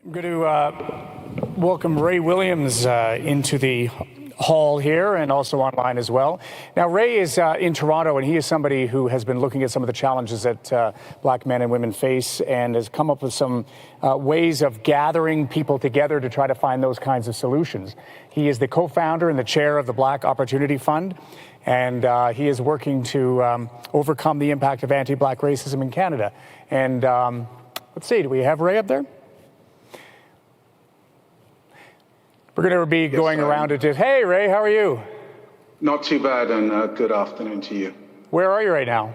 I'm going to welcome Ray Williams into the hall here and also online as well. Now, Ray is in Toronto, and he is somebody who has been looking at some of the challenges that Black men and women face and has come up with some ways of gathering people together to try to find those kinds of solutions. He is the co-founder and the chair of the Black Opportunity Fund, and he is working to overcome the impact of anti-Black racism in Canada. And let's see, do we have Ray up there? We're going to be going around it. Hey, Ray, how are you? Not too bad, and good afternoon to you. Where are you right now?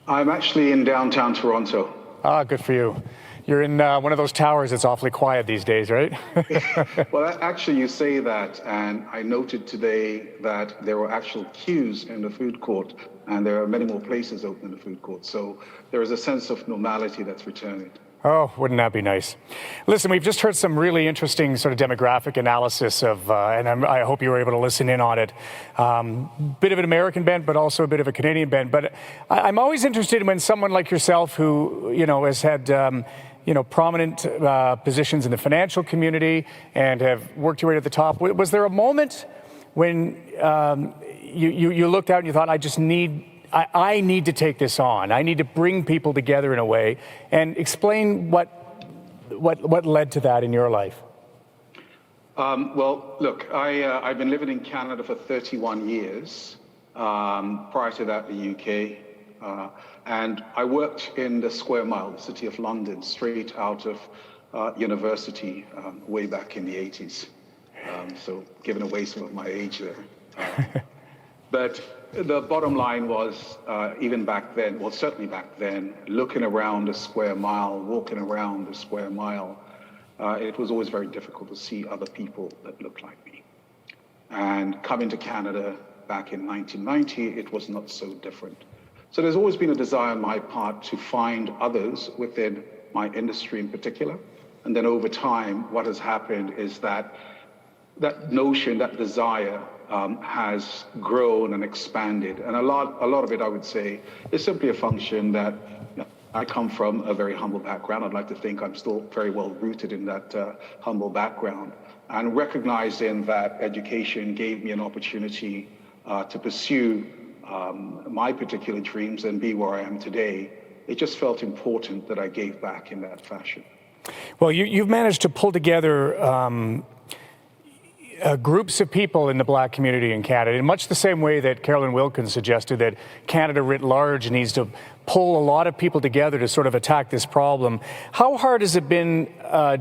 I'm actually in downtown Toronto. Ah, good for you. You're in one of those towers that's awfully quiet these days, right? Well, actually, you say that, and I noted today that there were actual queues in the food court, and there are many more places open in the food court. So there is a sense of normality that's returning. Oh, wouldn't that be nice? Listen, we've just heard some really interesting sort of demographic analysis of, and I hope you were able to listen in on it. Bit of an American bent, but also a bit of a Canadian bent. But I'm always interested when someone like yourself, who has had prominent positions in the financial community and have worked your way to the top. Was there a moment when you looked out and you thought, I need to take this on. I need to bring people together in a way, and explain what led to that in your life? Well, look, I've been living in Canada for 31 years. Prior to that, the UK. And I worked in the Square Mile, the City of London, straight out of university way back in the 80s. So giving away some of my age there. But the bottom line was, even back then, well, certainly back then, looking around the Square Mile, walking around the Square Mile, it was always very difficult to see other people that looked like me. And coming to Canada back in 1990, it was not so different. So there's always been a desire on my part to find others within my industry in particular. And then over time, what has happened is that notion, that desire, has grown and expanded. And a lot of it, I would say, is simply a function that I come from a very humble background. I'd like to think I'm still very well rooted in that humble background. And recognizing that education gave me an opportunity to pursue my particular dreams and be where I am today, it just felt important that I gave back in that fashion. Well, you've managed to pull together groups of people in the Black community in Canada, in much the same way that Carolyn Wilkins suggested that Canada writ large needs to pull a lot of people together to sort of attack this problem. How hard has it been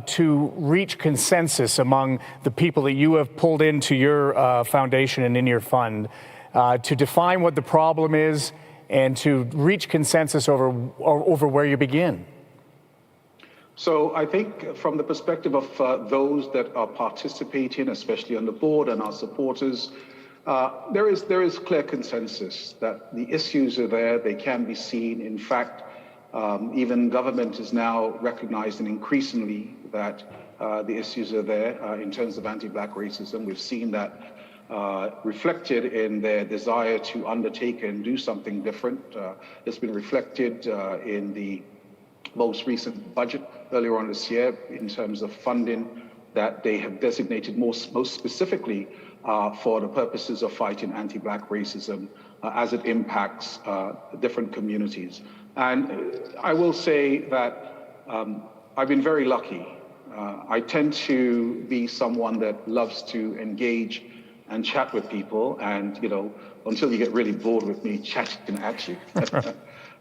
to reach consensus among the people that you have pulled into your foundation and in your fund to define what the problem is and to reach consensus over where you begin? So I think from the perspective of those that are participating, especially on the board and our supporters, there is clear consensus that the issues are there, they can be seen. In fact, even government is now recognizing increasingly that the issues are there in terms of anti-Black racism. We've seen that reflected in their desire to undertake and do something different. It's been reflected in the most recent budget earlier on this year in terms of funding that they have designated most specifically for the purposes of fighting anti-Black racism as it impacts different communities. And I will say that I've been very lucky. I tend to be someone that loves to engage and chat with people, and until you get really bored with me chatting at you.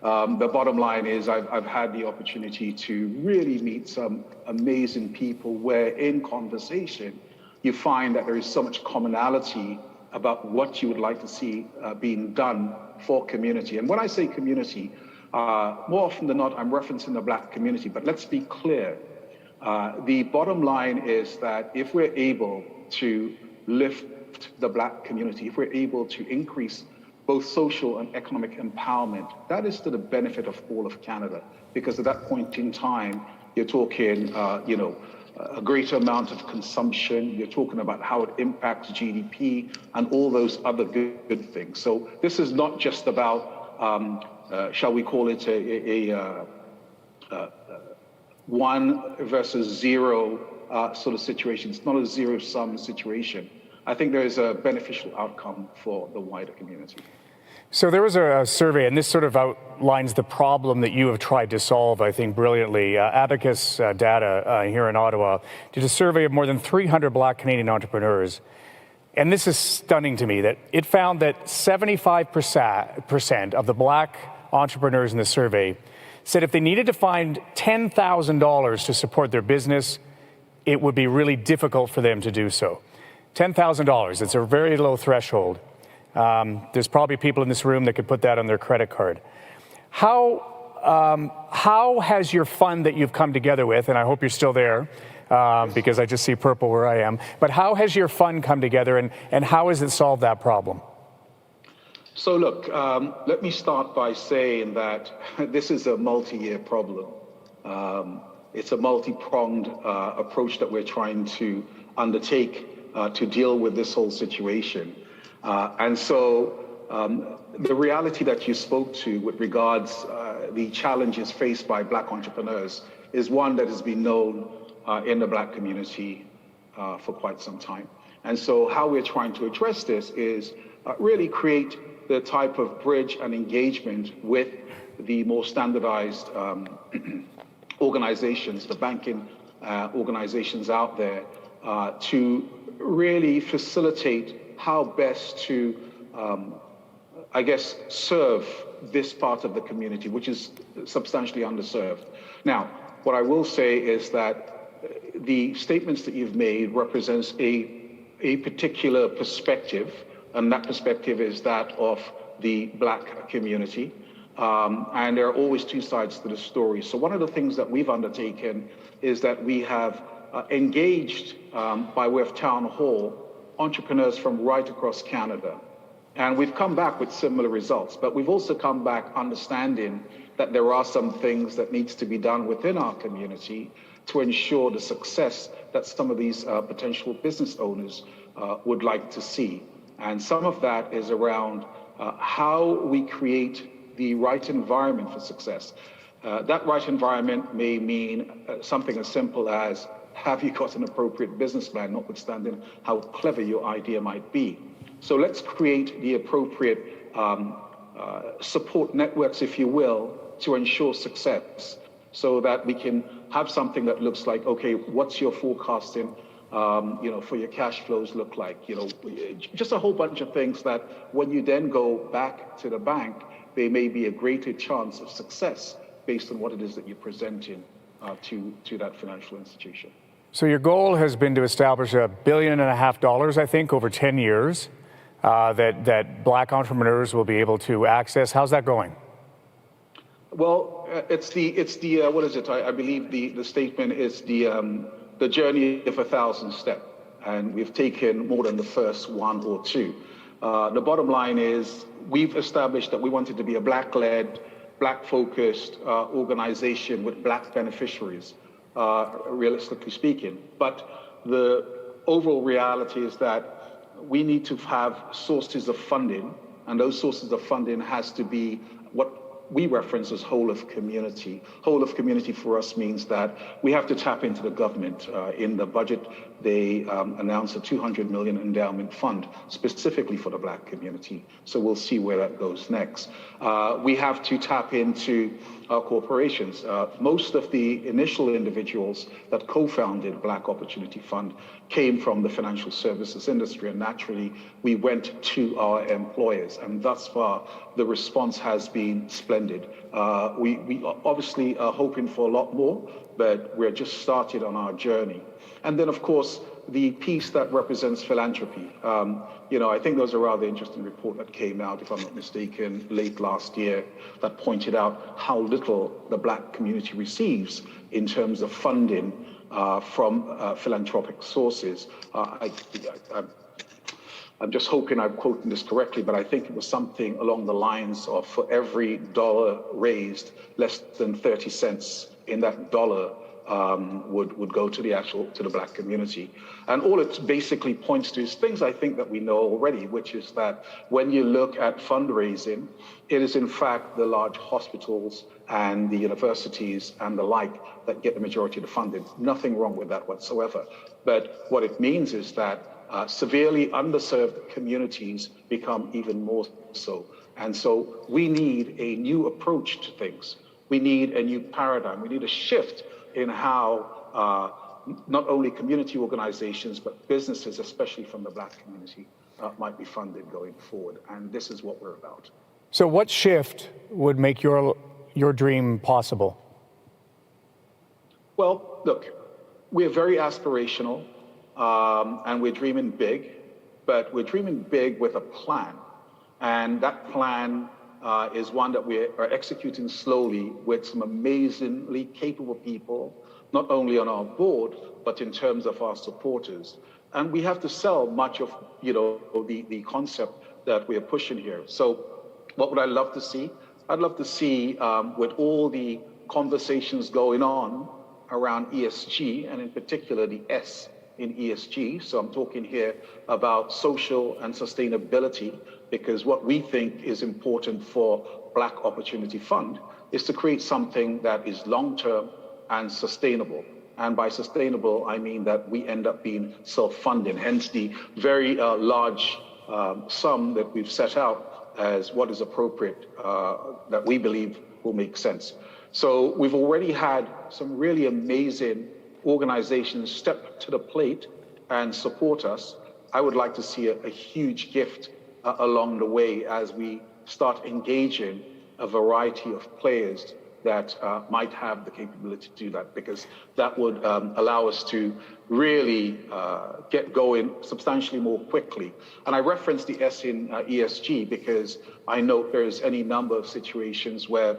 The bottom line is I've had the opportunity to really meet some amazing people where in conversation you find that there is so much commonality about what you would like to see being done for community. And when I say community, more often than not, I'm referencing the Black community. But let's be clear. The bottom line is that if we're able to lift the Black community, if we're able to increase both social and economic empowerment, that is to the benefit of all of Canada. Because at that point in time, you're talking, a greater amount of consumption. You're talking about how it impacts GDP and all those other good things. So this is not just about, shall we call it one versus zero sort of situation. It's not a zero-sum situation. I think there is a beneficial outcome for the wider community. So there was a survey, and this sort of outlines the problem that you have tried to solve, I think, brilliantly. Abacus Data here in Ottawa did a survey of more than 300 Black Canadian entrepreneurs. And this is stunning to me, that it found that 75% of the Black entrepreneurs in the survey said if they needed to find $10,000 to support their business, it would be really difficult for them to do so. $10,000, it's a very low threshold. There's probably people in this room that could put that on their credit card. How has your fund that you've come together with, and I hope you're still there, because I just see purple where I am, but how has your fund come together, and how has it solved that problem? So look, let me start by saying that this is a multi-year problem. It's a multi-pronged approach that we're trying to undertake to deal with this whole situation. And so the reality that you spoke to with regards the challenges faced by Black entrepreneurs is one that has been known in the Black community for quite some time. And so how we're trying to address this is really create the type of bridge and engagement with the more standardized organizations, the banking organizations out there, to really facilitate how best to, I guess, serve this part of the community, which is substantially underserved. Now, what I will say is that the statements that you've made represents a particular perspective, and that perspective is that of the Black community. And there are always two sides to the story. So one of the things that we've undertaken is that we have engaged, by way of town hall, entrepreneurs from right across Canada. And we've come back with similar results, but we've also come back understanding that there are some things that needs to be done within our community to ensure the success that some of these potential business owners would like to see. And some of that is around how we create the right environment for success. That right environment may mean something as simple as, have you got an appropriate business plan, notwithstanding how clever your idea might be? So let's create the appropriate support networks, if you will, to ensure success, so that we can have something that looks like, okay, what's your forecasting, for your cash flows look like? Just a whole bunch of things that when you then go back to the bank, there may be a greater chance of success based on what it is that you're presenting to that financial institution. So your goal has been to establish $1.5 billion, I think, over 10 years that Black entrepreneurs will be able to access. How's that going? Well, it's the what is it? I believe the statement is the journey of 1,000 steps, and we've taken more than the first one or two. The bottom line is we've established that we wanted to be a Black-led, Black-focused organization with Black beneficiaries, realistically speaking. But the overall reality is that we need to have sources of funding, and those sources of funding has to be what we reference as whole of community. Whole of community for us means that we have to tap into the government. In the budget, they announced a $200 million endowment fund specifically for the Black community. So we'll see where that goes next. We have to tap into corporations. Most of the initial individuals that co-founded Black Opportunity Fund came from the financial services industry, and naturally we went to our employers, and thus far the response has been splendid. We obviously are hoping for a lot more, but we're just started on our journey. And then, of course, the piece that represents philanthropy. I think there was a rather interesting report that came out, if I'm not mistaken, late last year that pointed out how little the Black community receives in terms of funding from philanthropic sources. I'm just hoping I'm quoting this correctly, but I think it was something along the lines of, for every dollar raised, less than 30 cents in that dollar would go to the Black community. And all it basically points to is things I think that we know already, which is that when you look at fundraising, it is in fact the large hospitals and the universities and the like that get the majority of the funding. Nothing wrong with that whatsoever. But what it means is that severely underserved communities become even more so. And so we need a new approach to things. We need a new paradigm. We need a shift in how not only community organizations, but businesses, especially from the Black community, might be funded going forward. And this is what we're about. So what shift would make your dream possible? Well, look, we're very aspirational and we're dreaming big, but we're dreaming big with a plan. And that plan is one that we are executing slowly with some amazingly capable people, not only on our board, but in terms of our supporters. And we have to sell much of, the concept that we are pushing here. So what would I love to see? I'd love to see, with all the conversations going on around ESG, and in particular the S in ESG. So I'm talking here about social and sustainability, because what we think is important for Black Opportunity Fund is to create something that is long-term and sustainable. And by sustainable, I mean that we end up being self-funding, hence the very large sum that we've set out as what is appropriate, that we believe will make sense. So we've already had some really amazing organizations step to the plate and support us. I would like to see a huge gift along the way as we start engaging a variety of players that might have the capability to do that, because that would allow us to really get going substantially more quickly. And I referenced the S in ESG because I know there's any number of situations where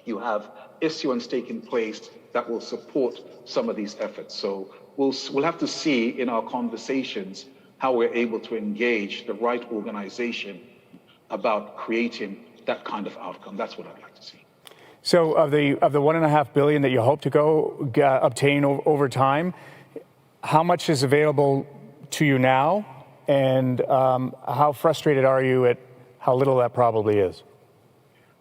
you have issuance taking place that will support some of these efforts. So we'll have to see in our conversations how we're able to engage the right organization about creating that kind of outcome. That's what I'd like to see. So of the $1.5 billion that you hope to obtain over time, how much is available to you now, and how frustrated are you at how little that probably is?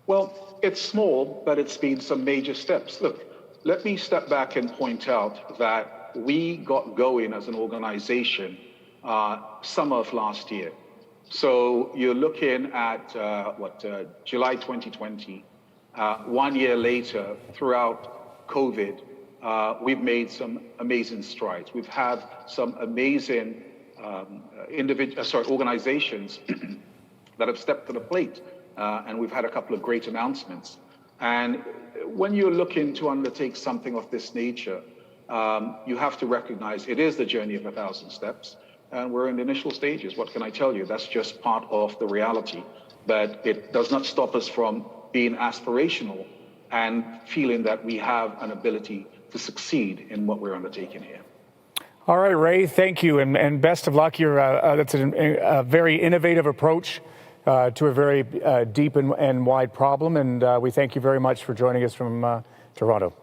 Well, it's small, but it's been some major steps. Look, let me step back and point out that we got going as an organization summer of last year. So you're looking at July 2020. 1 year later, throughout COVID, we've made some amazing strides. We've had some amazing organizations that have stepped to the plate, and we've had a couple of great announcements. And when you're looking to undertake something of this nature, you have to recognize it is the journey of 1,000 steps, and we're in the initial stages. What can I tell you? That's just part of the reality, but it does not stop us from being aspirational and feeling that we have an ability to succeed in what we're undertaking here. All right, Ray, thank you, and best of luck. That's a very innovative approach to a very deep and wide problem, and we thank you very much for joining us from Toronto.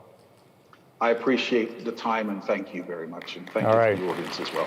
I appreciate the time, and thank you very much, and thank you to the audience as well.